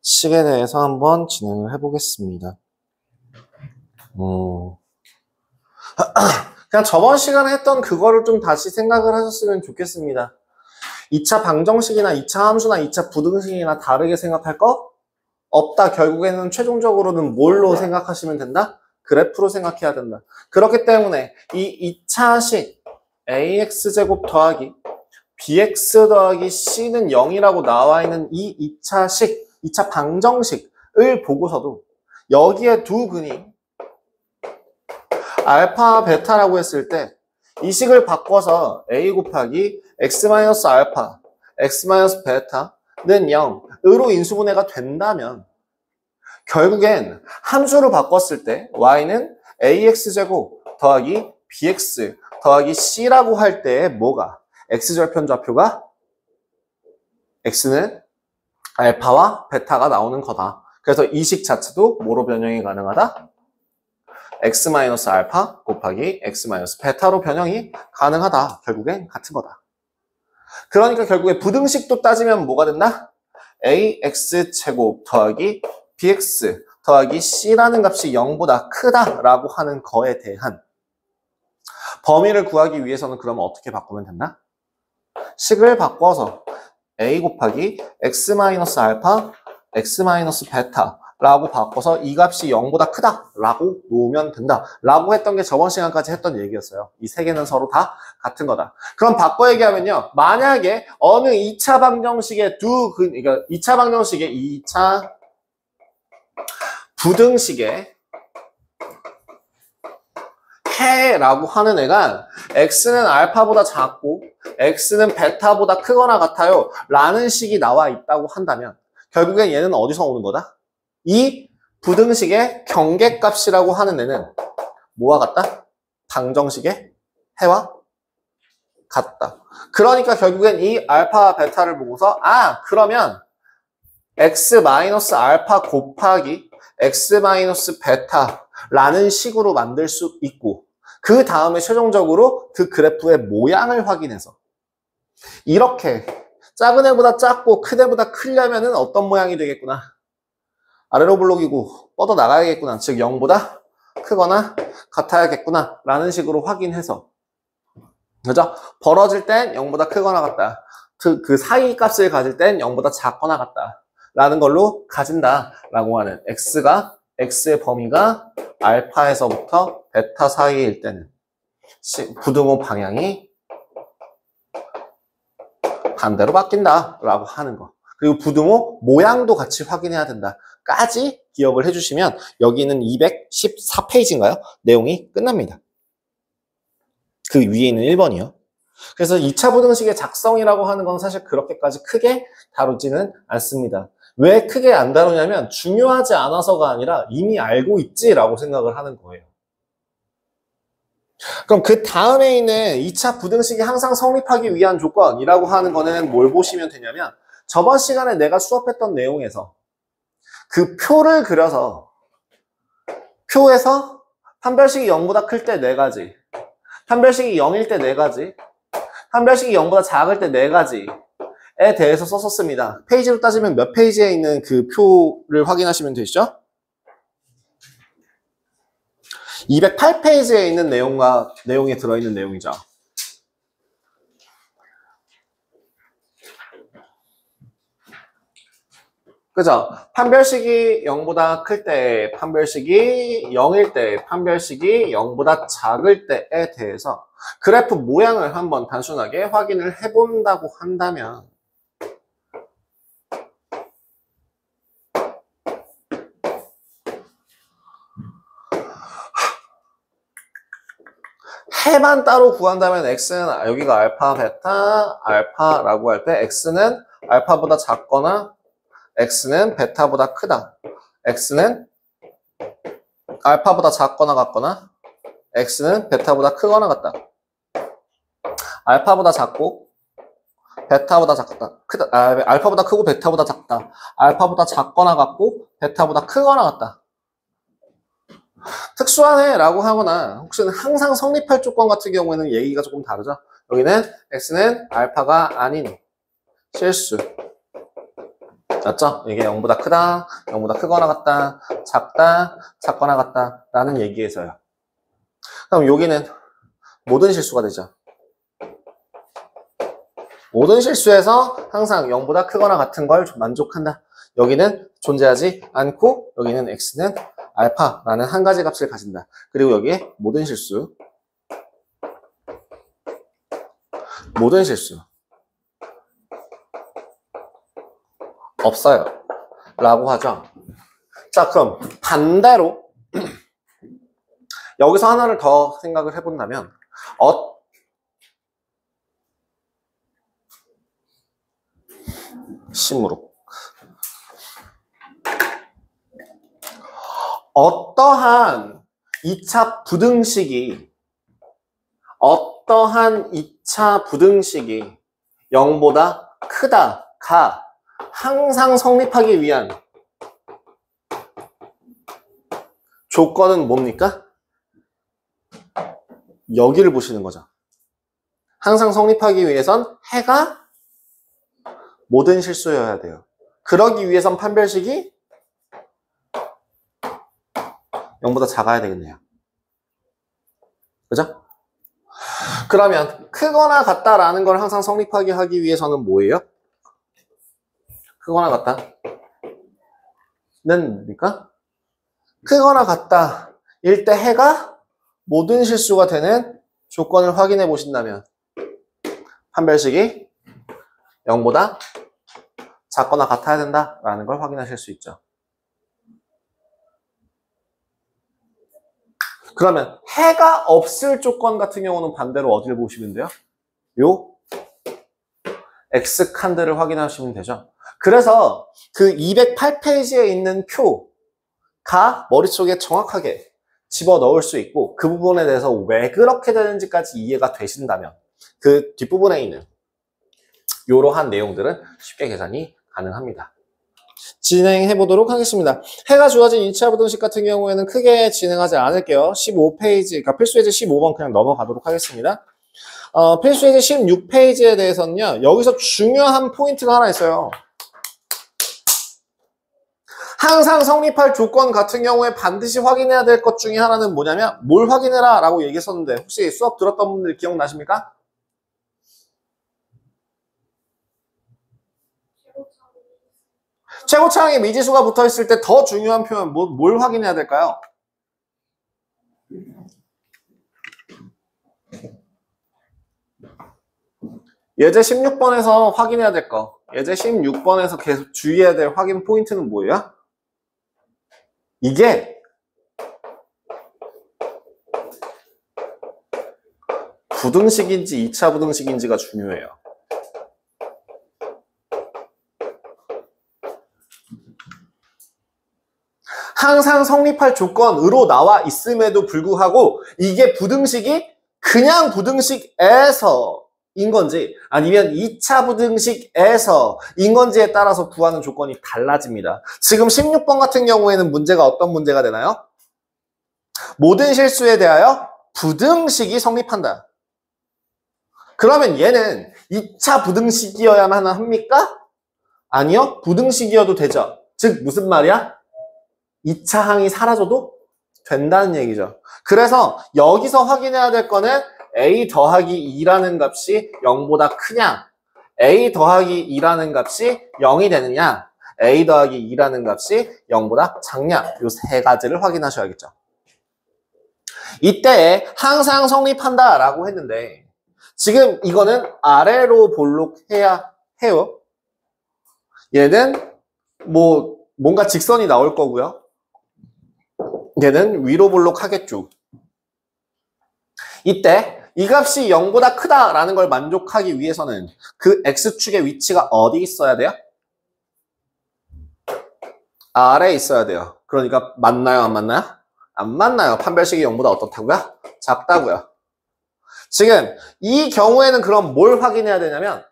식에 대해서 한번 진행을 해보겠습니다. 그냥 저번 시간에 했던 그거를 좀 다시 생각을 하셨으면 좋겠습니다. 2차 방정식이나 2차 함수나 2차 부등식이나 다르게 생각할 거 없다. 결국에는 최종적으로는 뭘로 생각하시면 된다? 그래프로 생각해야 된다. 그렇기 때문에 이 2차식 ax제곱 더하기 bx 더하기 c는 0이라고 나와 있는 이 2차식, 2차 방정식을 보고서도 여기에 두 근이 알파, 베타라고 했을 때 이 식을 바꿔서 a 곱하기 x-알파, x-베타는 0으로 인수분해가 된다면 결국엔 함수를 바꿨을 때 y는 ax제곱 더하기 bx 더하기 c라고 할 때 뭐가? x절편 좌표가 x는 알파와 베타가 나오는 거다. 그래서 이 식 자체도 뭐로 변형이 가능하다? x-알파 곱하기 x-베타로 변형이 가능하다. 결국엔 같은 거다. 그러니까 결국에 부등식도 따지면 뭐가 된다? ax제곱 더하기 bx 더하기 c라는 값이 0보다 크다라고 하는 거에 대한 범위를 구하기 위해서는 그러면 어떻게 바꾸면 된다? 식을 바꿔서 a 곱하기 x-알파, x-베타 라고 바꿔서 이 값이 0보다 크다 라고 놓으면 된다 라고 했던 게 저번 시간까지 했던 얘기였어요. 이 세 개는 서로 다 같은 거다. 그럼 바꿔 얘기하면요. 만약에 어느 2차 방정식의 그러니까 2차 방정식의 2차 부등식의 해라고 하는 애가 x는 알파보다 작고 x는 베타보다 크거나 같아요 라는 식이 나와 있다고 한다면 결국엔 얘는 어디서 오는 거다? 이 부등식의 경계값이라고 하는 애는 뭐와 같다? 방정식의 해와 같다. 그러니까 결국엔 이 알파 베타를 보고서 그러면 x-알파 곱하기 x-베타라는 식으로 만들 수 있고 그 다음에 최종적으로 그 그래프의 모양을 확인해서 이렇게 작은 애보다 작고 큰 애보다 크려면은 어떤 모양이 되겠구나. 아래로 블록이고 뻗어 나가야겠구나. 즉 0보다 크거나 같아야겠구나 라는 식으로 확인해서 그죠? 벌어질 땐 0보다 크거나 같다. 그 사이 값을 가질 땐 0보다 작거나 같다 라는 걸로 가진다 라고 하는 x의 범위가 알파에서부터 베타 사이일 때는 부등호 방향이 반대로 바뀐다 라고 하는 거. 그리고 부등호 모양도 같이 확인해야 된다 까지 기억을 해주시면 여기는 214페이지인가요? 내용이 끝납니다. 그 위에 있는 1번이요. 그래서 2차 부등식의 작성이라고 하는 건 사실 그렇게까지 크게 다루지는 않습니다. 왜 크게 안 다루냐면 중요하지 않아서가 아니라 이미 알고 있지라고 생각을 하는 거예요. 그럼 그 다음에 있는 2차 부등식이 항상 성립하기 위한 조건이라고 하는 거는 뭘 보시면 되냐면 저번 시간에 내가 수업했던 내용에서 그 표를 그려서 표에서 판별식이 0보다 클 때 4가지, 판별식이 0일 때 4가지, 판별식이 0보다 작을 때 4가지에 대해서 썼었습니다. 페이지로 따지면 몇 페이지에 있는 그 표를 확인하시면 되시죠? 208페이지에 있는 내용에 들어있는 내용이죠. 그죠? 판별식이 0보다 클 때, 판별식이 0일 때, 판별식이 0보다 작을 때에 대해서 그래프 모양을 한번 단순하게 확인을 해본다고 한다면 해만 따로 구한다면 x는 여기가 알파, 베타, 알파라고 할 때 x는 알파보다 작거나 x는 베타보다 크다. x는 알파보다 작거나 같거나 x는 베타보다 크거나 같다. 알파보다 작고 베타보다 작다. 알파보다 크고 베타보다 작다. 알파보다 작거나 같고 베타보다 크거나 같다. 특수하네 라고 하거나 혹시는 항상 성립할 조건 같은 경우에는 얘기가 조금 다르죠. 여기는 x는 알파가 아닌 실수 맞죠? 이게 0보다 크다, 0보다 크거나 같다, 작다, 작거나 같다 라는 얘기에서요. 그럼 여기는 모든 실수가 되죠. 모든 실수에서 항상 0보다 크거나 같은 걸 만족한다. 여기는 존재하지 않고 여기는 x는 알파라는 한 가지 값을 가진다. 그리고 여기에 모든 실수 없어요 라고 하죠. 자, 그럼 반대로 여기서 하나를 더 생각을 해본다면 심으로 어떠한 2차 부등식이 0보다 크다가 항상 성립하기 위한 조건은 뭡니까? 여기를 보시는 거죠. 항상 성립하기 위해선 해가 모든 실수여야 돼요. 그러기 위해선 판별식이 0보다 작아야 되겠네요. 그죠? 그러면 크거나 같다라는 걸 항상 성립하게 하기 위해서는 뭐예요? 크거나 같다는 뭡니까? 크거나 같다 일 때 해가 모든 실수가 되는 조건을 확인해 보신다면 판별식이 0보다 작거나 같아야 된다라는 걸 확인하실 수 있죠. 그러면 해가 없을 조건 같은 경우는 반대로 어디를 보시면 돼요? 요 X 칸들을 확인하시면 되죠. 그래서 그 208페이지에 있는 표가 머릿속에 정확하게 집어넣을 수 있고 그 부분에 대해서 왜 그렇게 되는지까지 이해가 되신다면 그 뒷부분에 있는 이러한 내용들은 쉽게 계산이 가능합니다. 진행해 보도록 하겠습니다. 해가 주어진 2차 부등식 같은 경우에는 크게 진행하지 않을게요. 15페이지, 그러니까 필수예제 15번 그냥 넘어가도록 하겠습니다. 필수예제 16페이지에 대해서는요. 여기서 중요한 포인트가 하나 있어요. 항상 성립할 조건 같은 경우에 반드시 확인해야 될 것 중에 하나는 뭐냐면 뭘 확인해라 라고 얘기했었는데 혹시 수업 들었던 분들 기억나십니까? 최고차항에 미지수가 붙어있을 때 더 중요한 표현 뭘 확인해야 될까요? 예제 16번에서 확인해야 될 거. 예제 16번에서 계속 주의해야 될 확인 포인트는 뭐예요? 이게 부등식인지 2차 부등식인지가 중요해요. 항상 성립할 조건으로 나와 있음에도 불구하고 이게 부등식이 그냥 부등식에서인 건지 아니면 2차 부등식에서인 건지에 따라서 구하는 조건이 달라집니다. 지금 16번 같은 경우에는 문제가 어떤 문제가 되나요? 모든 실수에 대하여 부등식이 성립한다. 그러면 얘는 2차 부등식이어야만 합니까? 아니요. 부등식이어도 되죠. 즉 무슨 말이야? 2차 항이 사라져도 된다는 얘기죠. 그래서 여기서 확인해야 될 거는 a 더하기 2라는 값이 0보다 크냐, a 더하기 2라는 값이 0이 되느냐, a 더하기 2라는 값이 0보다 작냐, 이 세 가지를 확인하셔야겠죠. 이때 항상 성립한다 라고 했는데 지금 이거는 아래로 볼록해야 해요. 얘는 뭔가 직선이 나올 거고요. 얘는 위로 볼록하겠죠. 이때 이 값이 0보다 크다라는 걸 만족하기 위해서는 그 x축의 위치가 어디 있어야 돼요? 아래에 있어야 돼요. 그러니까 맞나요? 안 맞나요? 안 맞나요? 판별식이 0보다 어떻다고요? 작다고요. 지금 이 경우에는 그럼 뭘 확인해야 되냐면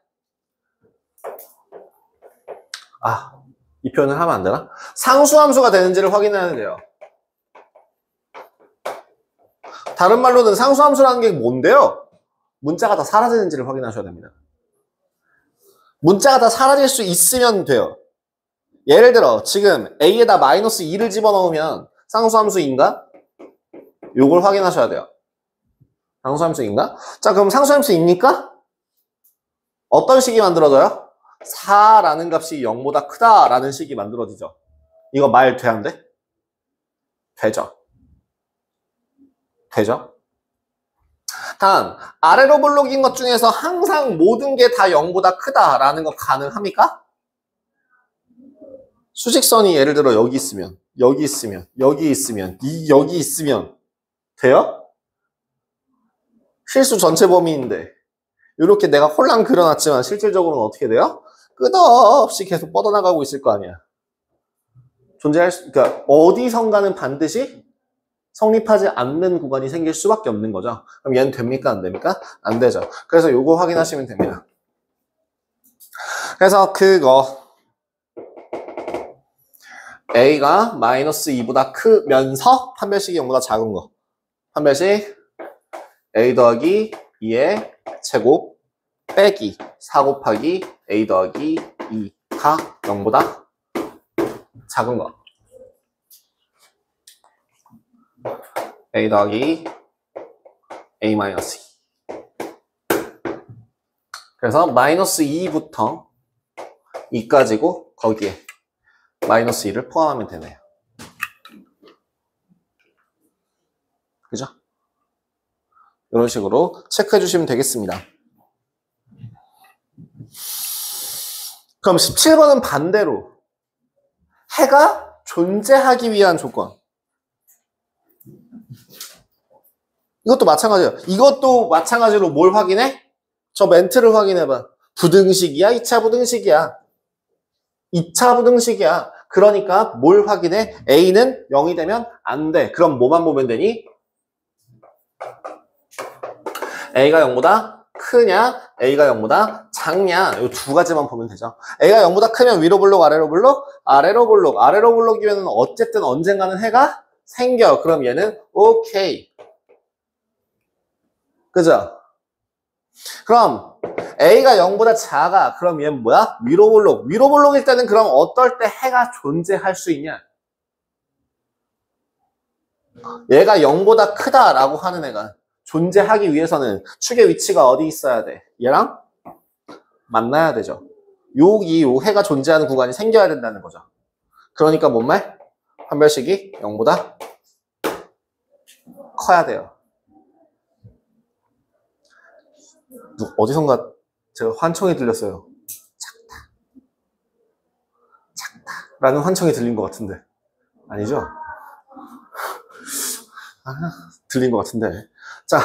이 표현을 하면 안 되나? 상수함수가 되는지를 확인해야 돼요. 다른 말로는 상수함수라는 게 뭔데요? 문자가 다 사라지는지를 확인하셔야 됩니다. 문자가 다 사라질 수 있으면 돼요. 예를 들어 지금 a에다 마이너스 2를 집어넣으면 상수함수인가? 요걸 확인하셔야 돼요. 상수함수인가? 자, 그럼 상수함수입니까? 어떤 식이 만들어져요? 4라는 값이 0보다 크다라는 식이 만들어지죠. 이거 말 돼, 안 돼? 되죠. 되죠? 단, 아래로 블록인 것 중에서 항상 모든 게 다 0보다 크다라는 거 가능합니까? 수직선이 예를 들어 여기 있으면, 여기 있으면, 여기 있으면, 여기 있으면 돼요? 실수 전체 범위인데 이렇게 내가 홀랑 그려놨지만 실질적으로는 어떻게 돼요? 끝없이 계속 뻗어나가고 있을 거 아니야. 그러니까 어디선가는 반드시 성립하지 않는 구간이 생길 수밖에 없는 거죠. 그럼 얘는 됩니까? 안 됩니까? 안 되죠. 그래서 요거 확인하시면 됩니다. 그래서 그거 a가 마이너스 2보다 크면서 판별식이 0보다 작은 거. 판별식 a 더하기 2의 제곱 빼기 4 곱하기 a 더하기 2가 0보다 작은 거. a 더하기 a 마이너스 2. 그래서 마이너스 2부터 2까지고 거기에 마이너스 2를 포함하면 되네요. 그죠? 이런 식으로 체크해 주시면 되겠습니다. 그럼 17번은 반대로 해가 존재하기 위한 조건. 이것도 마찬가지예요. 이것도 마찬가지로 뭘 확인해? 저 멘트를 확인해봐. 부등식이야? 2차 부등식이야? 2차 부등식이야. 그러니까 뭘 확인해? A는 0이 되면 안 돼. 그럼 뭐만 보면 되니? A가 0보다 크냐? A가 0보다 작냐? 이 두 가지만 보면 되죠. A가 0보다 크면 위로 블록, 아래로 블록? 아래로 블록. 아래로 블록이면 어쨌든 언젠가는 해가 생겨. 그럼 얘는 오케이. 그죠? 그럼 A가 0보다 작아. 그럼 얘는 뭐야? 위로 블록. 위로 블록일 때는 그럼 어떨 때 해가 존재할 수 있냐? 얘가 0보다 크다라고 하는 애가 존재하기 위해서는 축의 위치가 어디 있어야 돼? 얘랑 만나야 되죠. 여기 요 해가 존재하는 구간이 생겨야 된다는 거죠. 그러니까 뭔 말? 판별식이 0보다 커야 돼요. 어디선가 제가 환청이 들렸어요. 작다. 작다라는 환청이 들린 것 같은데. 아니죠? 들린 것 같은데. 자,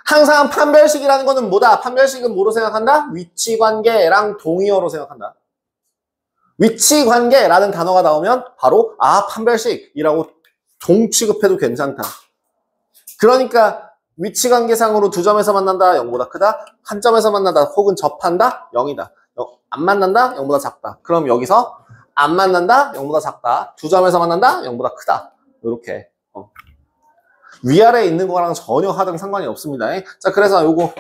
항상 판별식이라는 거는 뭐다? 판별식은 뭐로 생각한다? 위치관계랑 동의어로 생각한다. 위치관계라는 단어가 나오면 바로 판별식이라고 종취급해도 괜찮다. 그러니까 위치관계상으로 두 점에서 만난다, 0보다 크다. 한 점에서 만난다, 혹은 접한다, 0이다. 안 만난다, 0보다 작다. 그럼 여기서 안 만난다, 0보다 작다. 두 점에서 만난다, 0보다 크다. 이렇게. 위아래에 있는 거랑 전혀 하등 상관이 없습니다. 자, 그래서 요거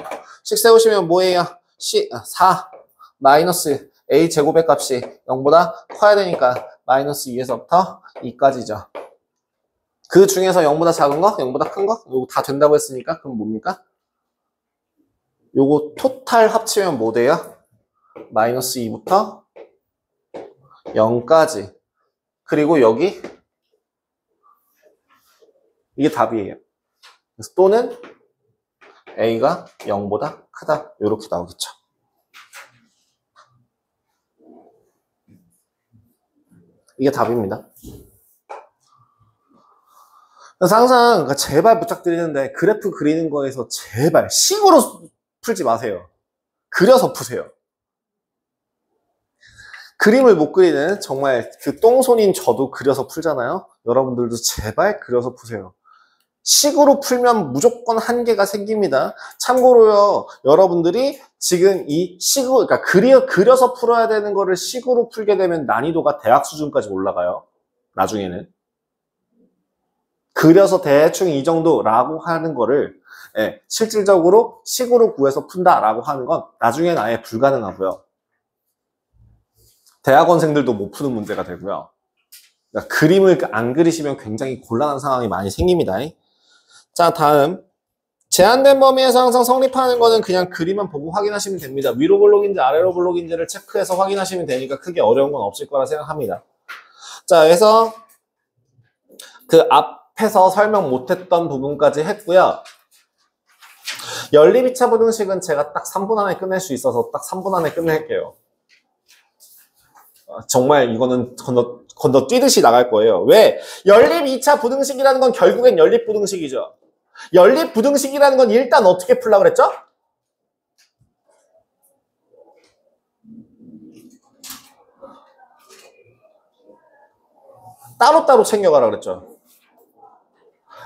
식 세우시면 뭐예요? 4 마이너스 a 제곱의 값이 0보다 커야 되니까 마이너스 2에서부터 2까지죠. 그 중에서 0보다 작은 거, 0보다 큰 거, 요거 다 된다고 했으니까 그럼 뭡니까? 요거 토탈 합치면 뭐 돼요? 마이너스 2부터 0까지. 그리고 여기 이게 답이에요. 그래서 또는 A가 0보다 크다. 이렇게 나오겠죠. 이게 답입니다. 그래서 항상 제발 부탁드리는데 그래프 그리는 거에서 제발 식으로 풀지 마세요. 그려서 푸세요. 그림을 못 그리는 정말 그 똥손인 저도 그려서 풀잖아요. 여러분들도 제발 그려서 푸세요. 식으로 풀면 무조건 한계가 생깁니다. 참고로요, 여러분들이 지금 이 식으로, 그러니까 그려서 풀어야 되는 거를 식으로 풀게 되면 난이도가 대학 수준까지 올라가요. 나중에는. 그려서 대충 이 정도라고 하는 거를 실질적으로 식으로 구해서 푼다라고 하는 건 나중에는 아예 불가능하고요. 대학원생들도 못 푸는 문제가 되고요. 그러니까 그림을 안 그리시면 굉장히 곤란한 상황이 많이 생깁니다. 자, 다음. 제한된 범위에서 항상 성립하는 거는 그냥 그림만 보고 확인하시면 됩니다. 위로 블록인지 아래로 블록인지를 체크해서 확인하시면 되니까 크게 어려운 건 없을 거라 생각합니다. 자, 그래서 그 앞에서 설명 못했던 부분까지 했고요. 연립 2차 부등식은 제가 딱 3분 안에 끝낼 수 있어서 딱 3분 안에 끝낼게요. 정말 이거는 건너뛰듯이 나갈 거예요. 왜? 연립 2차 부등식이라는 건 결국엔 연립 부등식이죠. 연립 부등식이라는 건 일단 어떻게 풀라 그랬죠? 따로따로 챙겨가라 그랬죠.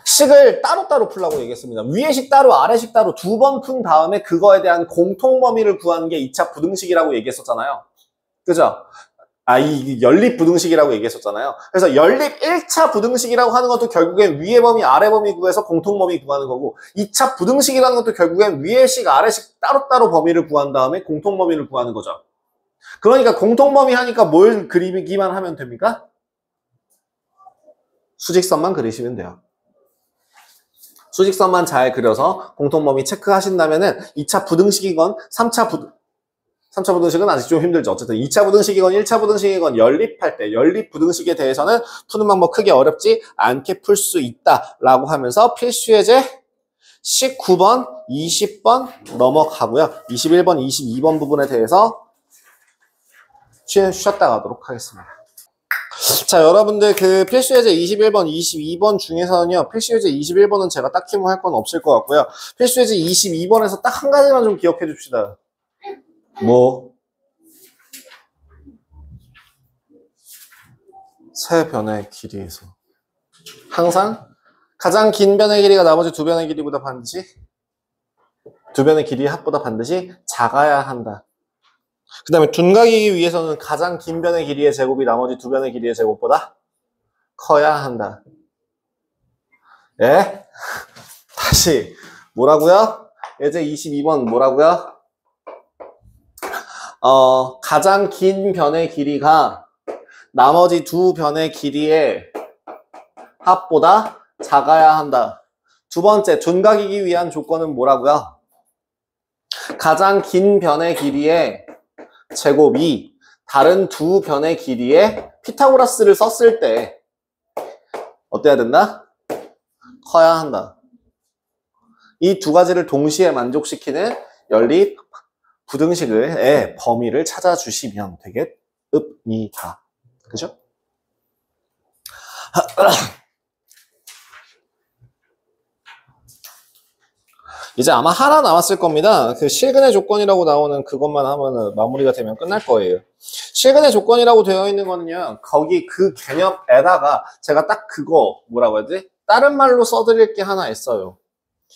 식을 따로따로 풀라고 얘기했습니다. 위의 식 따로 아래 식 따로 두 번 푼 다음에 그거에 대한 공통 범위를 구하는 게 2차 부등식이라고 얘기했었잖아요. 그죠? 이 연립 부등식이라고 얘기했었잖아요. 그래서 연립 1차 부등식이라고 하는 것도 결국엔 위의 범위, 아래 범위 구해서 공통 범위 구하는 거고 2차 부등식이라는 것도 결국엔 위의 식, 아래 식 따로따로 범위를 구한 다음에 공통 범위를 구하는 거죠. 그러니까 공통 범위 하니까 뭘 그리기만 하면 됩니까? 수직선만 그리시면 돼요. 수직선만 잘 그려서 공통 범위 체크하신다면은 2차 부등식이건 3차 부등식은 아직 좀 힘들죠. 어쨌든 2차 부등식이건 1차 부등식이건 연립할 때 연립 부등식에 대해서는 푸는 방법 크게 어렵지 않게 풀 수 있다라고 하면서 필수 예제 19번, 20번 넘어가고요. 21번, 22번 부분에 대해서 쉬었다 가도록 하겠습니다. 자, 여러분들 그 필수 예제 21번, 22번 중에서는요. 필수 예제 21번은 제가 딱히 뭐 할 건 없을 것 같고요. 필수 예제 22번에서 딱 한 가지만 좀 기억해 줍시다. 뭐? 세 변의 길이에서 항상 가장 긴 변의 길이가 나머지 두 변의 길이보다 반드시 두 변의 길이의 합보다 반드시 작아야 한다. 그 다음에 둔각이기 위해서는 가장 긴 변의 길이의 제곱이 나머지 두 변의 길이의 제곱보다 커야 한다. 예? 다시 뭐라고요? 예제 22번 뭐라고요? 가장 긴 변의 길이가 나머지 두 변의 길이의 합보다 작아야 한다. 두 번째, 둔각이기 위한 조건은 뭐라고요? 가장 긴 변의 길이의 제곱이 다른 두 변의 길이의 피타고라스를 썼을 때 어때야 된다? 커야 한다. 이 두 가지를 동시에 만족시키는 연립 부등식의 범위를 찾아주시면 되겠습니다. 그죠? 이제 아마 하나 남았을 겁니다. 그 실근의 조건이라고 나오는 그것만 하면 마무리가 되면 끝날 거예요. 실근의 조건이라고 되어 있는 거는요. 거기 그 개념에다가 제가 딱 그거 뭐라고 해야 되지? 다른 말로 써드릴 게 하나 있어요.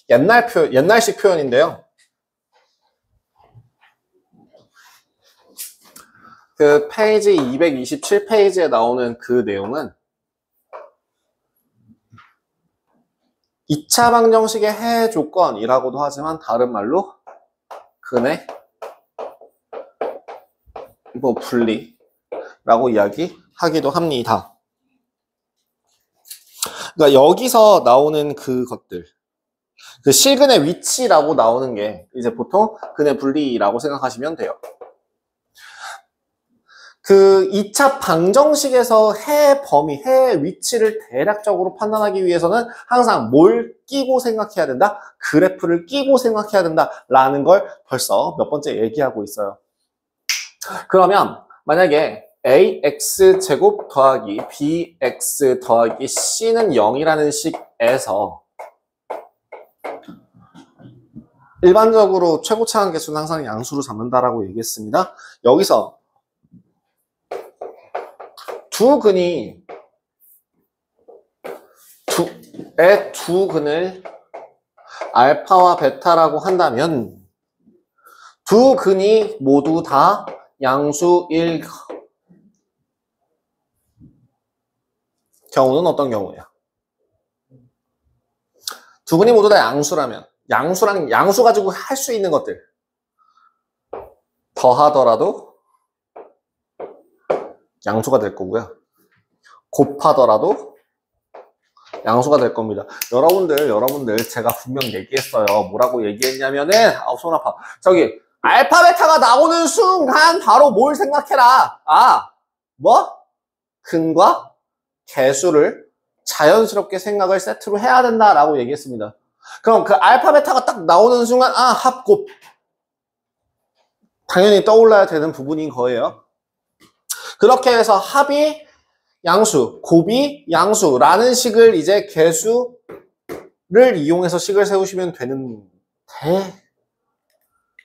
옛날식 표현인데요. 그 페이지 227페이지에 나오는 그 내용은 2차 방정식의 해 조건이라고도 하지만 다른 말로 근의 뭐 분리라고 이야기하기도 합니다. 그러니까 여기서 나오는 그것들, 그 실근의 위치라고 나오는 게 이제 보통 근의 분리라고 생각하시면 돼요. 그 2차 방정식에서 해 범위, 해 위치를 대략적으로 판단하기 위해서는 항상 뭘 끼고 생각해야 된다? 그래프를 끼고 생각해야 된다라는 걸 벌써 몇 번째 얘기하고 있어요. 그러면 만약에 ax 제곱 더하기 bx 더하기 c는 0이라는 식에서 일반적으로 최고차항 개수는 항상 양수로 잡는다라고 얘기했습니다. 여기서 두 근이 두 근을 알파와 베타라고 한다면 두 근이 모두 다 양수일 경우는 어떤 경우예요? 두 근이 모두 다 양수라면 양수 가지고 할 수 있는 것들 더하더라도 양수가 될 거고요. 곱하더라도 양수가 될 겁니다. 여러분들 제가 분명 얘기했어요. 뭐라고 얘기했냐면은 손 아파. 저기 알파 베타가 나오는 순간 바로 뭘 생각해라. 뭐? 근과 개수를 자연스럽게 생각을 세트로 해야 된다라고 얘기했습니다. 그럼 그 알파 베타가 딱 나오는 순간 합곱 당연히 떠올라야 되는 부분인 거예요. 그렇게 해서 합이 양수, 곱이 양수라는 식을 이제 개수를 이용해서 식을 세우시면 되는데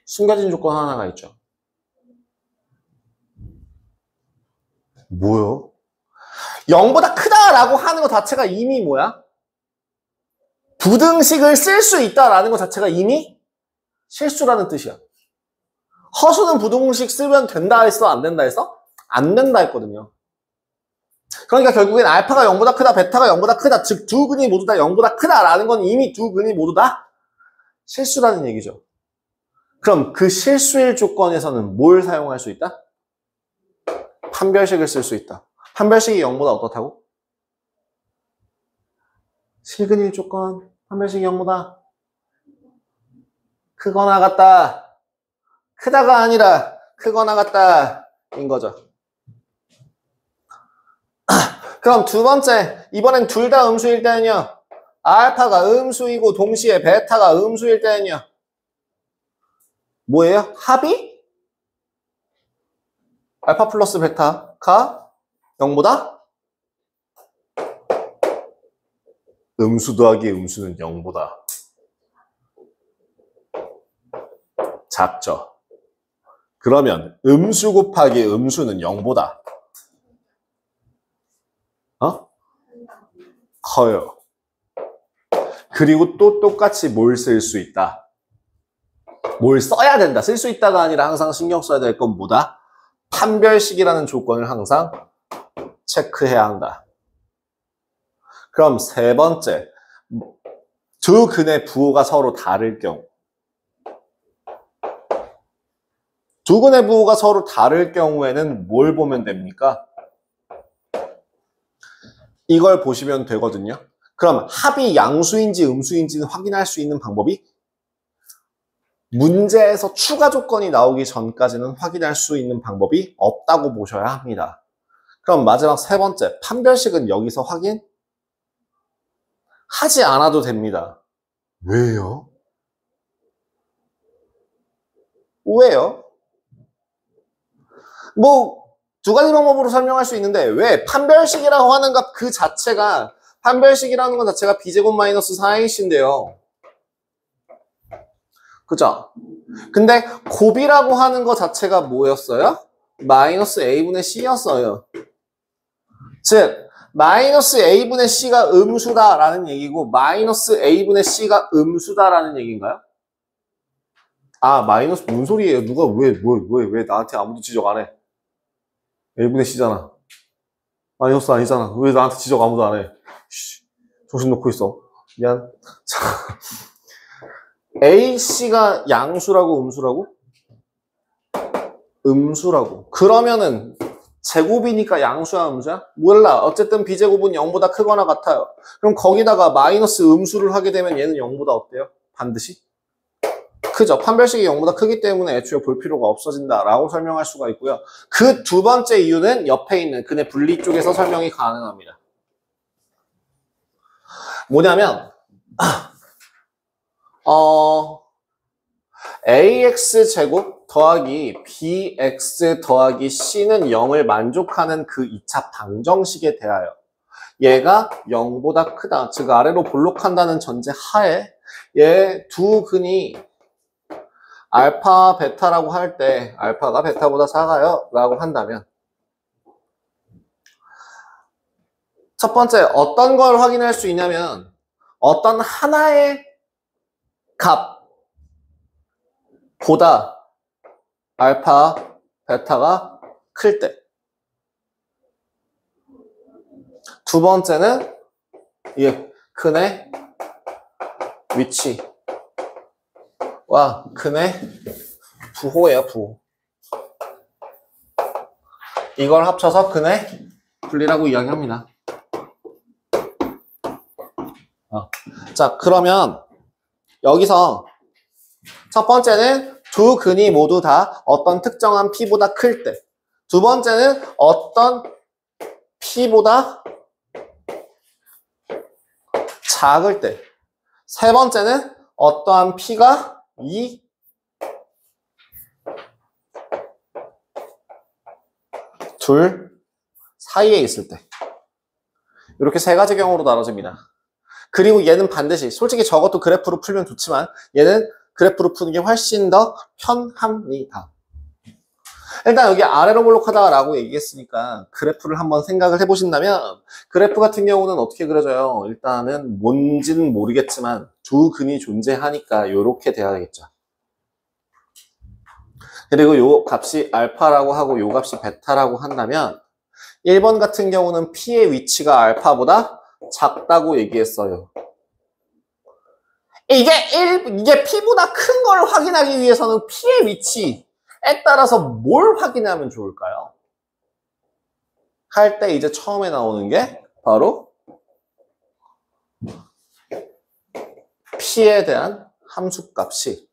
숨겨진 조건 하나가 있죠. 뭐요? 0보다 크다라고 하는 것 자체가 이미 뭐야? 부등식을 쓸 수 있다라는 것 자체가 이미 실수라는 뜻이야. 허수는 부등식 쓰면 된다 했어? 안 된다 했어? 안 된다 했거든요. 그러니까 결국엔 알파가 0보다 크다, 베타가 0보다 크다, 즉 두 근이 모두 다 0보다 크다라는 건 이미 두 근이 모두 다 실수라는 얘기죠. 그럼 그 실수일 조건에서는 뭘 사용할 수 있다? 판별식을 쓸 수 있다. 판별식이 0보다 어떻다고? 실근일 조건, 판별식이 0보다 크거나 같다. 크다가 아니라 크거나 같다 인 거죠. 그럼 두 번째, 이번엔 둘 다 음수일 때는요. 알파가 음수이고 동시에 베타가 음수일 때는요. 뭐예요? 합이 알파 플러스 베타가 0보다 음수 더하기 음수는 0보다 작죠. 그러면 음수 곱하기 음수는 0보다 커요. 그리고 또 똑같이 뭘 쓸 수 있다? 뭘 써야 된다. 쓸 수 있다가 아니라 항상 신경 써야 될 건 뭐다? 판별식이라는 조건을 항상 체크해야 한다. 그럼 세 번째, 두 근의 부호가 서로 다를 경우. 두 근의 부호가 서로 다를 경우에는 뭘 보면 됩니까? 이걸 보시면 되거든요. 그럼 합이 양수인지 음수인지는 확인할 수 있는 방법이 문제에서 추가 조건이 나오기 전까지는 확인할 수 있는 방법이 없다고 보셔야 합니다. 그럼 마지막 세 번째, 판별식은 여기서 확인하지 않아도 됩니다. 왜요? 왜요? 뭐 두 가지 방법으로 설명할 수 있는데 왜 판별식이라고 하는 것 그 자체가 판별식이라는 것 자체가 b제곱 마이너스 4ac인데요. 그죠? 근데 곱이라고 하는 것 자체가 뭐였어요? 마이너스 a분의 c였어요. 즉 마이너스 a분의 c가 음수다라는 얘기고 마이너스 a분의 c가 음수다라는 얘기인가요? 마이너스 뭔 소리예요? 누가 왜 나한테 아무도 지적 안 해? a분의 c잖아. 마이너스 아니잖아. 왜 나한테 지적 아무도 안 해? 정신 놓고 있어. 미안. ac가 양수라고 음수라고? 음수라고. 그러면은 제곱이니까 양수야 음수야? 몰라. 어쨌든 b제곱은 0보다 크거나 같아요. 그럼 거기다가 마이너스 음수를 하게 되면 얘는 0보다 어때요? 반드시? 크죠. 판별식이 0보다 크기 때문에 애초에 볼 필요가 없어진다라고 설명할 수가 있고요. 그 두 번째 이유는 옆에 있는 근의 분리 쪽에서 설명이 가능합니다. 뭐냐면 ax제곱 더하기 bx 더하기 c는 0을 만족하는 그 2차 방정식에 대하여 얘가 0보다 크다. 즉 아래로 볼록한다는 전제 하에 얘 두 근이 알파, 베타라고 할 때 알파가 베타보다 작아요 라고 한다면 첫 번째 어떤 걸 확인할 수 있냐면 어떤 하나의 값보다 알파, 베타가 클 때. 두 번째는 이게 근의 위치와 근의 부호예요, 부호. 이걸 합쳐서 근의 분리라고 이야기합니다. 자, 그러면 여기서 첫 번째는 두 근이 모두 다 어떤 특정한 P보다 클 때, 두 번째는 어떤 P보다 작을 때, 세 번째는 어떠한 P가 이 둘 사이에 있을 때. 이렇게 세 가지 경우로 나눠집니다. 그리고 얘는 반드시, 솔직히 저것도 그래프로 풀면 좋지만 얘는 그래프로 푸는 게 훨씬 더 편합니다. 일단 여기 아래로 볼록하다라고 얘기했으니까 그래프를 한번 생각을 해보신다면 그래프 같은 경우는 어떻게 그려져요? 일단은 뭔지는 모르겠지만 두 근이 존재하니까 이렇게 돼야겠죠. 그리고 요 값이 알파라고 하고 요 값이 베타라고 한다면 1번 같은 경우는 P의 위치가 알파보다 작다고 얘기했어요. 이게 P보다 큰 걸 확인하기 위해서는 P의 위치에 따라서 뭘 확인하면 좋을까요? 할 때 이제 처음에 나오는 게 바로 P에 대한 함수값이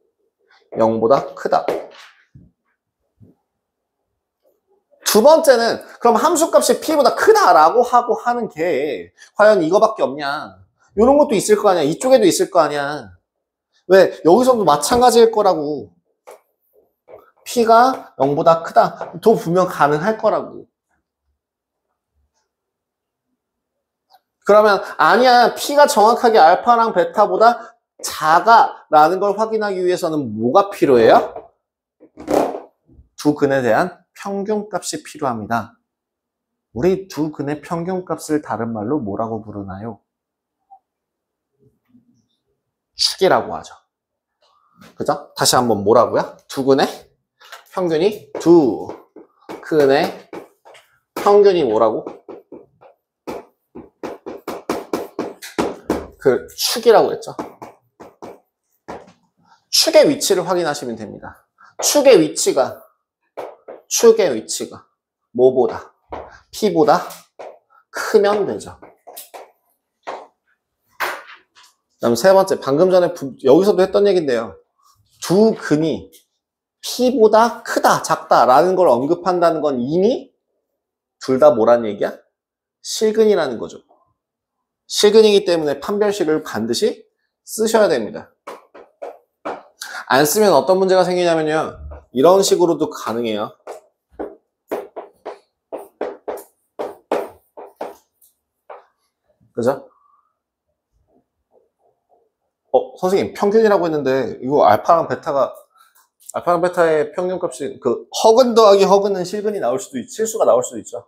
0보다 크다. 두 번째는 그럼 함수값이 P보다 크다라고 하고 하는 게 과연 이거밖에 없냐? 이런 것도 있을 거 아니야. 이쪽에도 있을 거 아니야. 왜? 여기서도 마찬가지일 거라고. P가 0보다 크다. 또 분명 가능할 거라고. 그러면 아니야. P가 정확하게 알파랑 베타보다 작아라는 걸 확인하기 위해서는 뭐가 필요해요? 두 근에 대한 평균값이 필요합니다. 우리 두 근의 평균값을 다른 말로 뭐라고 부르나요? 축이라고 하죠. 그죠? 다시 한번 뭐라고요? 두 근의 평균이 두 근의 평균이 뭐라고? 그 축이라고 했죠. 축의 위치를 확인하시면 됩니다. 축의 위치가 뭐보다? P보다 크면 되죠. 그다음 세 번째, 방금 전에 여기서도 했던 얘기인데요. 두 근이 P보다 크다, 작다라는 걸 언급한다는 건 이미 둘 다 뭐란 얘기야? 실근이라는 거죠. 실근이기 때문에 판별식을 반드시 쓰셔야 됩니다. 안 쓰면 어떤 문제가 생기냐면요. 이런 식으로도 가능해요. 그죠? 선생님, 평균이라고 했는데, 이거 알파랑 베타의 평균값이, 허근 더하기 허근은 실근이 나올 수도 실수가 나올 수도 있죠.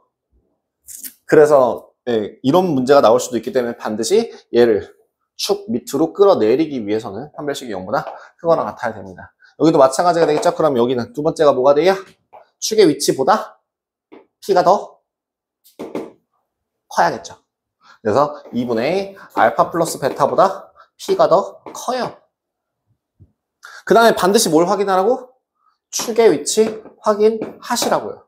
그래서, 예, 이런 문제가 나올 수도 있기 때문에 반드시 얘를 축 밑으로 끌어내리기 위해서는 판별식이 0보다 크거나 같아야 됩니다. 여기도 마찬가지가 되겠죠? 그럼 여기는 두 번째가 뭐가 돼요? 축의 위치보다 P가 더 커야겠죠. 그래서 2분의 알파 플러스 베타보다 P가 더 커요. 그 다음에 반드시 뭘 확인하라고? 축의 위치 확인하시라고요.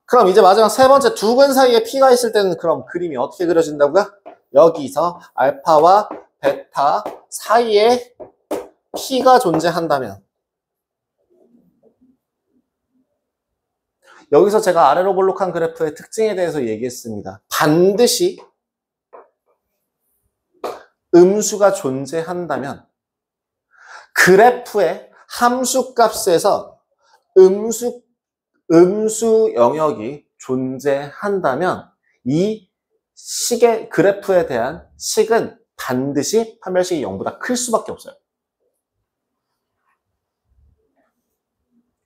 그럼 이제 마지막 세 번째, 두 근 사이에 P가 있을 때는 그럼 그림이 어떻게 그려진다고요? 여기서 알파와 베타 사이에 P가 존재한다면, 여기서 제가 아래로 볼록한 그래프의 특징에 대해서 얘기했습니다. 반드시 음수가 존재한다면 그래프의 함수값에서 음수 영역이 존재한다면 이 식의 그래프에 대한 식은 반드시 판별식이 0보다 클 수밖에 없어요.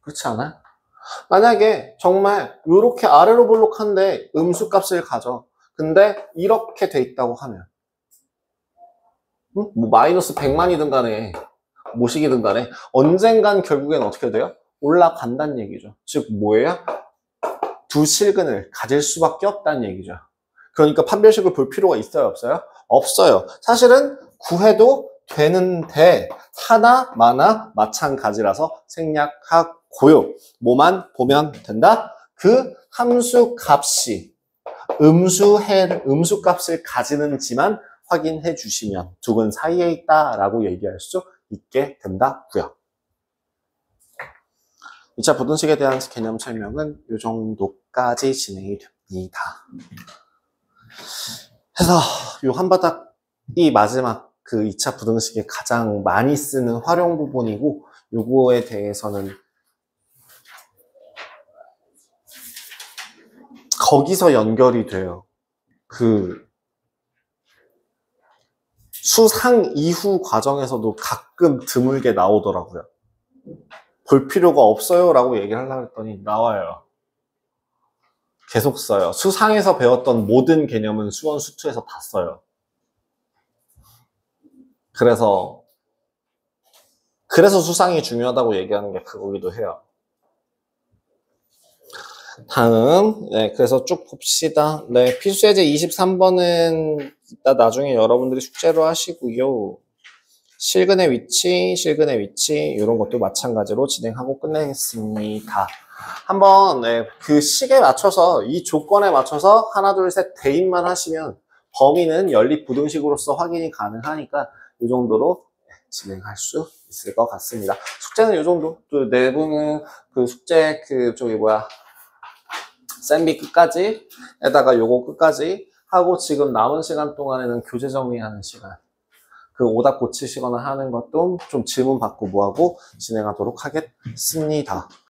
그렇지 않아요? 만약에 정말 이렇게 아래로 볼록한데 음수값을 가져. 근데 이렇게 돼 있다고 하면 뭐 마이너스 100만이든 간에 뭐식이든 간에 언젠간 결국엔 어떻게 돼요? 올라간다는 얘기죠. 즉 뭐예요? 두 실근을 가질 수밖에 없다는 얘기죠. 그러니까 판별식을 볼 필요가 있어요? 없어요? 없어요. 사실은 구해도 되는데 하나 마나 마찬가지라서 생략하고 고요. 뭐만 보면 된다? 그 함수 값이 음수 값을 가지는지만 확인해 주시면 두근 사이에 있다라고 얘기할 수 있게 된다고요. 2차 부등식에 대한 개념 설명은 이 정도까지 진행이 됩니다. 그래서 이 한바닥이 마지막 그 2차 부등식에 가장 많이 쓰는 활용 부분이고, 요거에 대해서는 거기서 연결이 돼요. 그 수상 이후 과정에서도 가끔 드물게 나오더라고요. 볼 필요가 없어요 라고 얘기를 하려고 했더니 나와요. 계속 써요. 수상에서 배웠던 모든 개념은 수원 수투에서 다 써요. 그래서 수상이 중요하다고 얘기하는 게 그거기도 해요. 다음, 네, 그래서 쭉 봅시다. 네, 필수예제 23번은 이따 나중에 여러분들이 숙제로 하시고요. 실근의 위치, 이런 것도 마찬가지로 진행하고 끝내겠습니다. 한번 네, 그 식에 맞춰서, 이 조건에 맞춰서 하나, 둘, 셋 대입만 하시면 범위는 연립부등식으로서 확인이 가능하니까 이 정도로 진행할 수 있을 것 같습니다. 숙제는 이 정도. 또 내부는 그 숙제 쌤비 끝까지 에다가 요거 끝까지 하고, 지금 남은 시간 동안에는 교재 정리하는 시간, 그 오답 고치시거나 하는 것도 좀 질문 받고 뭐하고 진행하도록 하겠습니다.